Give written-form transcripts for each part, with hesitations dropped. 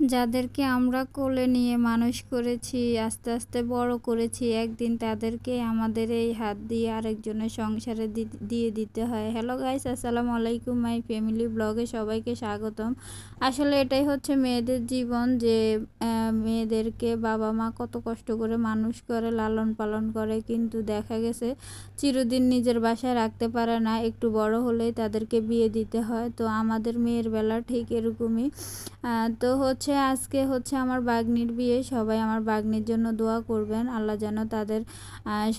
যাদেরকে আমরা কোলে নিয়ে মানুষ করেছি, আস্তে আস্তে বড় করেছি, একদিন তাদেরকে আমাদের এই হাত দিয়ে আরেকজনের সংসারে দিয়ে দিতে হয়। হ্যালো গাইস, আসসালামু আলাইকুম, মাই ফ্যামিলি ব্লগে সবাইকে স্বাগতম। আসলে এটাই হচ্ছে মেয়েদের জীবন, যে মেয়েদেরকে বাবা মা কত কষ্ট করে মানুষ করে, লালন পালন করে, কিন্তু দেখা গেছে চিরদিন নিজের বাসায় রাখতে পারে না, একটু বড় হলেই তাদেরকে বিয়ে দিতে হয়। তো আমাদের মেয়ের বেলা ঠিক এরকমই। তো হচ্ছে আজকে হচ্ছে আমার বাগ্নির বিয়ে। সবাই আমার বাগ্নির জন্য দোয়া করবেন, আল্লাহ যেন তাদের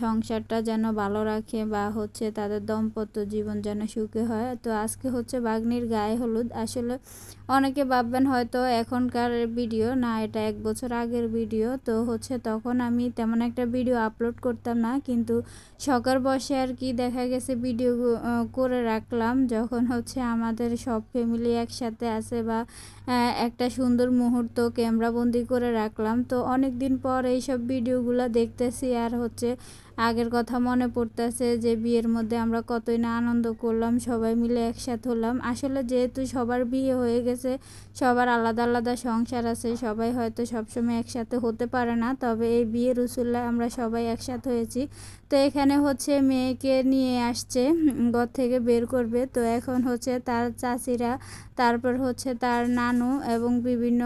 সংসারটা যেন ভালো রাখে, বা হচ্ছে তাদের দাম্পত্য জীবন যেন সুখে হয়। তো আজকে হচ্ছে বাগ্নির গায়ে হলুদ। আসলে অনেকে ভাববেন হয়তো এখনকার ভিডিও না, এটা 1 বছর আগের ভিডিও। তো হচ্ছে তখন আমি তেমন একটা ভিডিও আপলোড করতাম না, কিন্তু শখের বসে আর কি দেখা গেছে ভিডিও করে রাখলাম, যখন হচ্ছে আমাদের সব ফ্যামিলি একসাথে আছে, বা একটা সুন্দর মুহূর্ত ক্যামেরাবন্দি করে রাখলাম। তো অনেক দিন পর এইসব ভিডিওগুলো দেখতেছি, আর হচ্ছে আগের কথা মনে পড়তেছে যে বিয়ের মধ্যে আমরা কতই না আনন্দ করলাম, সবাই মিলে একসাথে হলাম। আসলে যেহেতু সবার বিয়ে হয়ে গেছে, সবার আলাদা আলাদা সংসার আছে, সবাই হয়তো সবসময় একসাথে হতে পারে না, তবে এই বিয়ের উসুল্লায় আমরা সবাই একসাথে হয়েছি। তো এখানে হচ্ছে মেয়েকে নিয়ে আসছে, ঘর থেকে বের করবে। তো এখন হচ্ছে তার চাচিরা, তারপর হচ্ছে তার নানু এবং বিভিন্ন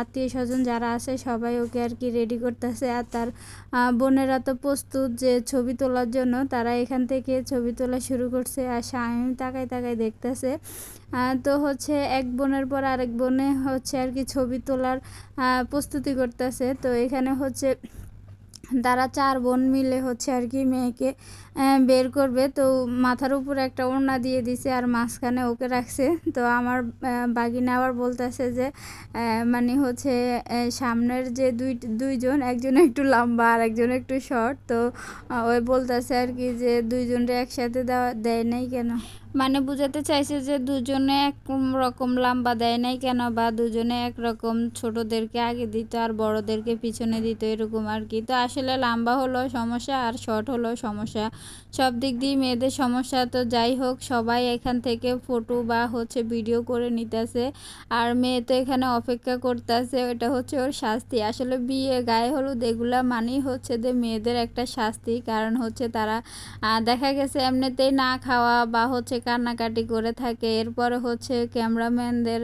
আত্মীয় স্বজন যারা আছে সবাই ওকে আর কি রেডি করতেছে। আর তার বোনেরা তো প্রস্তুত যে ছবি তোলার জন্য, তারা এখান থেকে ছবি তোলা শুরু করছে। আর স্বামী তাকায় তাকায় দেখতেছে। তো হচ্ছে এক বোনের পর আরেক বোনে হচ্ছে আর কি ছবি তোলার প্রস্তুতি করতেছে। তো এখানে হচ্ছে তারা 4 বোন মিলে হচ্ছে আর কি মেয়েকে বের করবে। তো মাথার উপর একটা ওড়না দিয়ে দিছে, আর মাঝখানে ওকে রাখছে। তো আমার বাগিনা আবার বলতেছে যে মানে হচ্ছে সামনের যে দুইজন, একজন একটু লম্বা আর একজন একটু শর্ট। তো ওই বলতেছে আর কি যে দুইজনরে একসাথে দেয় নাই কেন, মানে বুঝাতে চাইছে যে দুজনে এক রকম লম্বা দেয় নাই কেন, বা দুজনে একরকম ছোটদেরকে আগে দিত আর বড়দেরকে পিছনে দিত, এরকম আর কি। তো আসলে লম্বা হলো সমস্যা আর শর্ট হলো সমস্যা, সব দিক দিয়ে মেয়েদের সমস্যা। তো যাই হোক, সবাই এখান থেকে ফটো বা হচ্ছে ভিডিও করে নিতেছে, আর মেয়ে তো এখানে অপেক্ষা করতেছে। এটা হচ্ছে ওর শাস্তি। আসলে বিয়ে, গায়ে হলুদ এগুলা মানেই হচ্ছে যে মেয়েদের একটা শাস্তি, কারণ হচ্ছে তারা দেখা গেছে এমনিতেই না খাওয়া বা হচ্ছে কান্নাকাটি করে থাকে, এরপরে হচ্ছে ক্যামেরাম্যানদের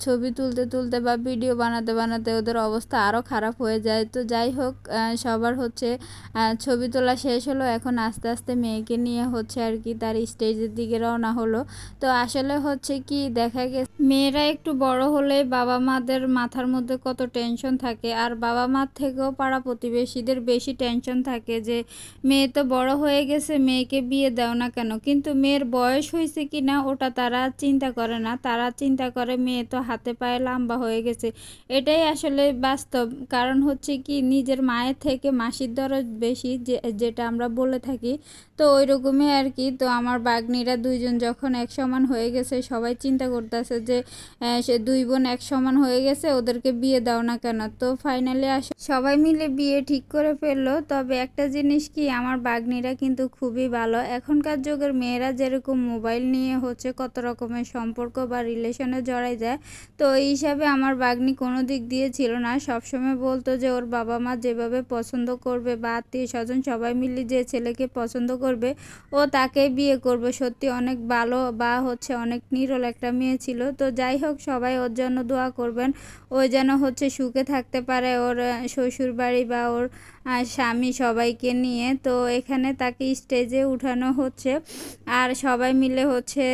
ছবি তুলতে তুলতে বা ভিডিও বানাতে বানাতে ওদের অবস্থা আরও খারাপ হয়ে যায়। তো যাই হোক, সবার হচ্ছে ছবি তোলা শেষ হলো, এখন আস্তে আস্তে মেয়েকে নিয়ে হচ্ছে আর কি তার স্টেজের দিকে রওনা হলো। তো আসলে হচ্ছে কি দেখা গেছে মেয়েরা একটু বড় হলে বাবা মাদের মাথার মধ্যে কত টেনশন থাকে, আর বাবা মার থেকেও পাড়া প্রতিবেশীদের বেশি টেনশন থাকে যে মেয়ে তো বড় হয়ে গেছে, মেয়েকে বিয়ে দাও না কেন। কিন্তু মেয়ের বয়স হয়েছে কি না ওটা তারা চিন্তা করে না, তারা চিন্তা করে মেয়ে তো হাতে পায়ে লম্বা হয়ে গেছে। এটাই আসলে বাস্তব। কারণ হচ্ছে কি নিজের মায়ের থেকে মাসির দরদ বেশি, যেটা আমরা বলে থাকি। তো ওই রকমই আর কি। তো আমার বাগ্নিরা দুইজন যখন এক সমান হয়ে গেছে, সবাই চিন্তা করতেছে যে সে 2 বোন এক সমান হয়ে গেছে, ওদেরকে বিয়ে দাও না কেন। তো ফাইনালি সবাই মিলে বিয়ে ঠিক করে ফেললো। তবে একটা জিনিস কি, আমার বাগ্নিরা কিন্তু খুবই ভালো। এখনকার যুগের মেয়েরা যেরকম মোবাইল নিয়ে হচ্ছে কত রকমের সম্পর্ক বা রিলেশনে জড়াই যায়, তো এই হিসাবে আমার বাগ্নি কোনো দিক দিয়ে ছিল না। সবসময় বলতো যে ওর বাবা মা যেভাবে পছন্দ করবে বা আত্মীয় স্বজন সবাই মিলে যে ছেলেকে পছন্দ করবে ও তাকেই বিয়ে করবে। সত্যি অনেক ভালো, বা হচ্ছে অনেক নিরল একটা মেয়ে ছিল। তো যাই হোক, সবাই ওর জন্য দোয়া করবেন, ও যেন হচ্ছে সুখে থাকতে পারে ওর শ্বশুর বাড়ি বা ওর স্বামী সবাইকে নিয়ে। তো এখানে তাকে স্টেজে উঠানো হচ্ছে, আর সবাই মিলে হচ্ছে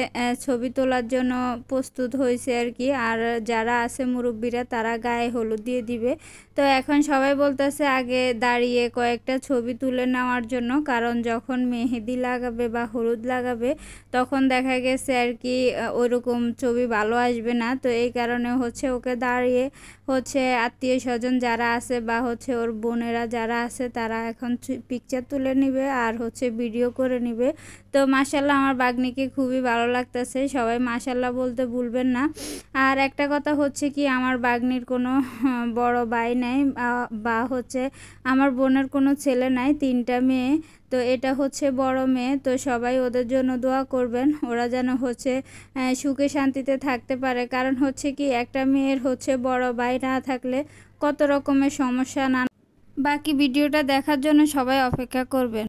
ছবি তোলার জন্য প্রস্তুত হয়েছে আর কি। আর যারা আছে মুরব্বীরা, তারা গায়ে হলুদ দিয়ে দিবে। তো এখন সবাই বলতেছে আগে দাঁড়িয়ে কয়েকটা ছবি তুলে নেওয়ার জন্য, কারণ যখন মেহেদি লাগাবে বা হলুদ লাগাবে তখন দেখা গেছে আর কি ওইরকম ছবি ভালো আসবে না। তো এই কারণে হচ্ছে ওকে দাঁড়িয়ে হচ্ছে আত্মীয় স্বজন যারা আছে বা হচ্ছে ওর বোনেরা যারা আছে, তারা এখন পিকচার তুলে নিবে আর হচ্ছে ভিডিও করে নিবে। তো মাশাআল্লাহ আমার বাগ্নিকে দেখে খুবই ভালো লাগতেছে, সবাই মাশাল্লাহ বলতে ভুলবেন না। আর একটা কথা হচ্ছে কি, আমার বাগ্নির কোনো বড় ভাই নাই বা হচ্ছে আমার বোনের কোনো ছেলে নাই, 3টা মেয়ে। তো এটা হচ্ছে বড় মেয়ে, তো সবাই ওদের জন্য দোয়া করবেন, ওরা যেন হচ্ছে সুখে শান্তিতে থাকতে পারে। কারণ হচ্ছে কি, একটা মেয়ের হচ্ছে বড় ভাই না থাকলে কত রকমের সমস্যা। বাকি ভিডিওটা দেখার জন্য সবাই অপেক্ষা করবেন।